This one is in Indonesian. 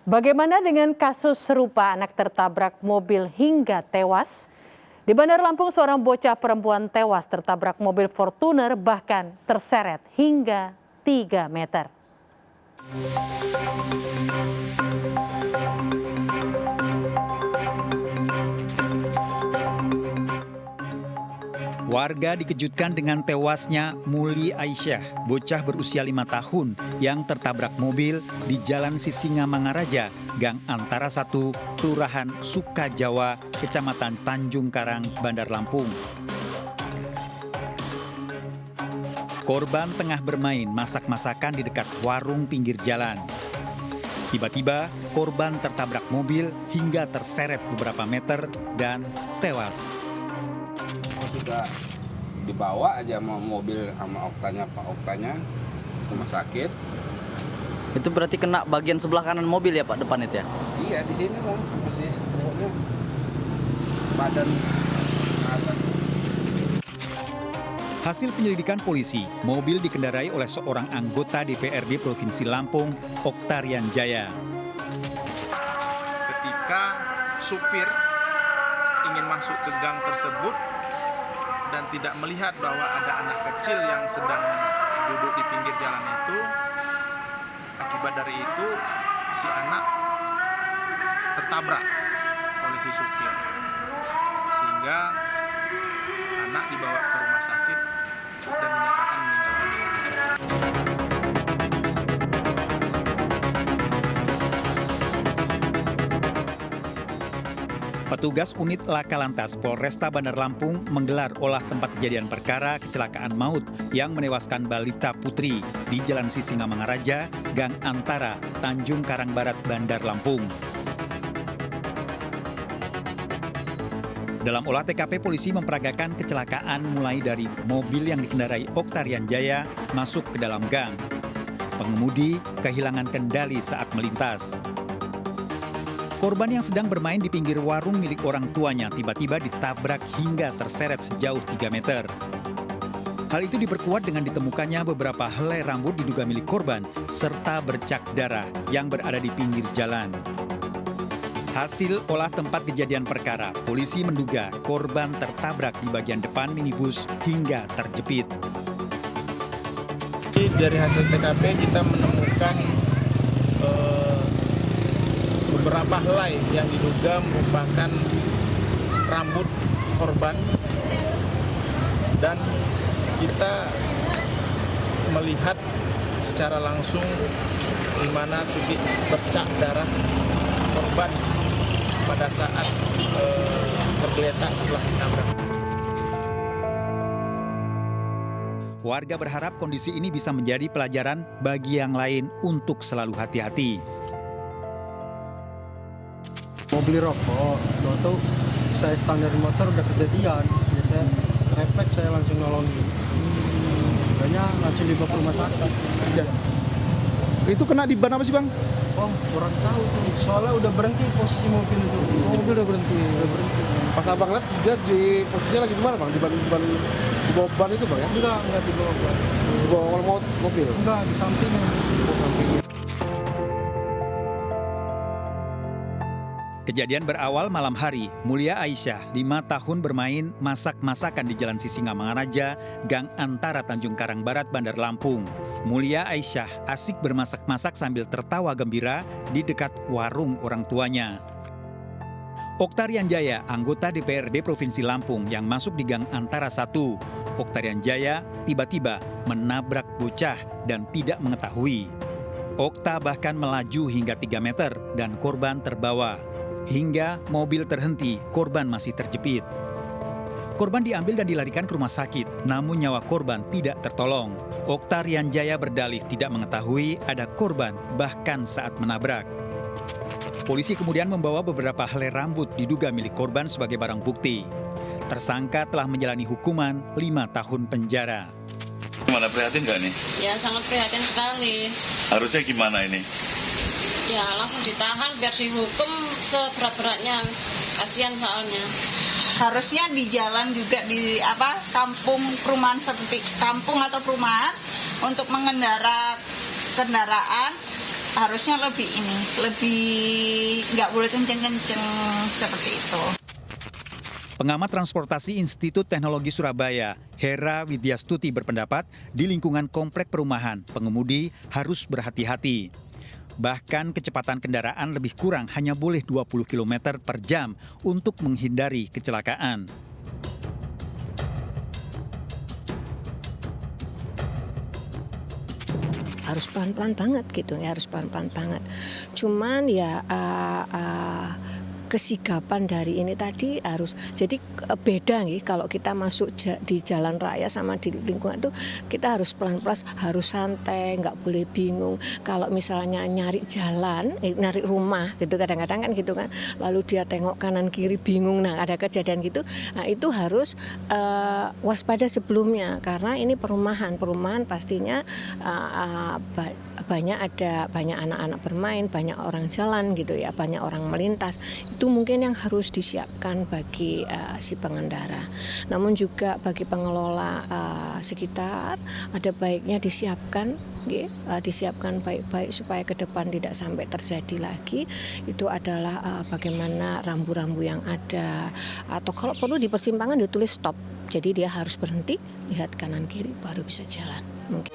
Bagaimana dengan kasus serupa anak tertabrak mobil hingga tewas? Di Bandar Lampung, seorang bocah perempuan tewas tertabrak mobil Fortuner bahkan terseret hingga 3 meter. Warga dikejutkan dengan tewasnya Muli Aisyah, bocah berusia 5 tahun yang tertabrak mobil di Jalan Sisingamangaraja, Gang Antara 1, Kelurahan Sukajawa, Kecamatan Tanjung Karang, Bandar Lampung. Korban tengah bermain masak-masakan di dekat warung pinggir jalan. Tiba-tiba, korban tertabrak mobil hingga terseret beberapa meter dan tewas. Sudah dibawa aja sama mobil sama Pak Oktanya ke rumah sakit. Itu berarti kena bagian sebelah kanan mobil ya Pak, depan itu ya? Iya, di sini lah persis pokoknya badan atas. Hasil penyelidikan polisi, mobil dikendarai oleh seorang anggota DPRD Provinsi Lampung, Oktarian Jaya. Ketika supir ingin masuk ke gang tersebut dan tidak melihat bahwa ada anak kecil yang sedang duduk di pinggir jalan itu, akibat dari itu si anak tertabrak oleh si supir, sehingga anak dibawa ke rumah sakit dan dinyatakan meninggal dunia. Petugas unit Laka Lantas Polresta Bandar Lampung menggelar olah tempat kejadian perkara kecelakaan maut yang menewaskan balita putri di Jalan Sisingamangaraja, Gang Antara, Tanjung Karang Barat, Bandar Lampung. Dalam olah TKP, polisi memperagakan kecelakaan mulai dari mobil yang dikendarai Oktarian Jaya masuk ke dalam gang. Pengemudi kehilangan kendali saat melintas. Korban yang sedang bermain di pinggir warung milik orang tuanya tiba-tiba ditabrak hingga terseret sejauh 3 meter. Hal itu diperkuat dengan ditemukannya beberapa helai rambut diduga milik korban serta bercak darah yang berada di pinggir jalan. Hasil olah tempat kejadian perkara, polisi menduga korban tertabrak di bagian depan minibus hingga terjepit. Dari hasil TKP kita menemukan beberapa helai yang diduga merupakan rambut korban, dan kita melihat secara langsung di mana titik bercak darah korban pada saat tergeletak setelah ditabrak. Warga berharap kondisi ini bisa menjadi pelajaran bagi yang lain untuk selalu hati-hati. Mau beli rokok, tahu saya standar motor udah kejadian, ya saya refleks, saya langsung nolongin. Makanya langsung dibawa ke rumah sakit. Ya. Itu kena di ban apa sih Bang? Oh, kurang tahu tuh. Soalnya udah berhenti posisi mobil itu. Oh, mobil udah berhenti. Pas Abang lihat dia di posisinya lagi di mana Bang? Di bawah ban itu Bang ya? Enggak di bawah ban. Di bawah mobil? Enggak, di sampingnya. Kejadian berawal malam hari. Mulia Aisyah, 5 tahun bermain masak-masakan di Jalan Sisingamangaraja, Gang Antara Tanjung Karang Barat, Bandar Lampung. Mulia Aisyah asik bermasak-masak sambil tertawa gembira di dekat warung orang tuanya. Oktarian Jaya, anggota DPRD Provinsi Lampung yang masuk di Gang Antara 1. Oktarian Jaya tiba-tiba menabrak bocah dan tidak mengetahui. Okta bahkan melaju hingga 3 meter dan korban terbawa. Hingga mobil terhenti, korban masih terjepit. Korban diambil dan dilarikan ke rumah sakit, namun nyawa korban tidak tertolong. Oktarian Jaya berdalih tidak mengetahui ada korban bahkan saat menabrak. Polisi kemudian membawa beberapa helai rambut diduga milik korban sebagai barang bukti. Tersangka telah menjalani hukuman 5 tahun penjara. Gimana, prihatin nggak nih? Ya sangat prihatin sekali. Harusnya gimana ini? Ya langsung ditahan biar dihukum seberat-beratnya. Kasihan soalnya. Harusnya di jalan juga di kampung perumahan seperti kampung atau perumahan untuk mengendara kendaraan harusnya lebih nggak boleh kenceng-kenceng seperti itu. Pengamat transportasi Institut Teknologi Surabaya, Hera Widyastuti berpendapat di lingkungan komplek perumahan, pengemudi harus berhati-hati. Bahkan kecepatan kendaraan lebih kurang hanya boleh 20 km per jam untuk menghindari kecelakaan. Harus pelan-pelan banget gitu ya, harus pelan-pelan banget. Cuman ya kesigapan dari ini tadi harus, jadi beda nih kalau kita masuk di jalan raya sama di lingkungan itu kita harus pelan-pelan, harus santai, nggak boleh bingung. Kalau misalnya nyari jalan, nyari rumah gitu kadang-kadang kan gitu kan, lalu dia tengok kanan kiri bingung, nah ada kejadian gitu, nah itu harus waspada sebelumnya karena ini perumahan pastinya banyak anak-anak bermain, banyak orang jalan gitu ya, banyak orang melintas. Itu mungkin yang harus disiapkan bagi si pengendara. Namun juga bagi pengelola sekitar ada baiknya disiapkan baik-baik supaya ke depan tidak sampai terjadi lagi. Itu adalah bagaimana rambu-rambu yang ada, atau kalau perlu di persimpangan ditulis stop. Jadi dia harus berhenti, lihat kanan kiri baru bisa jalan. Mungkin.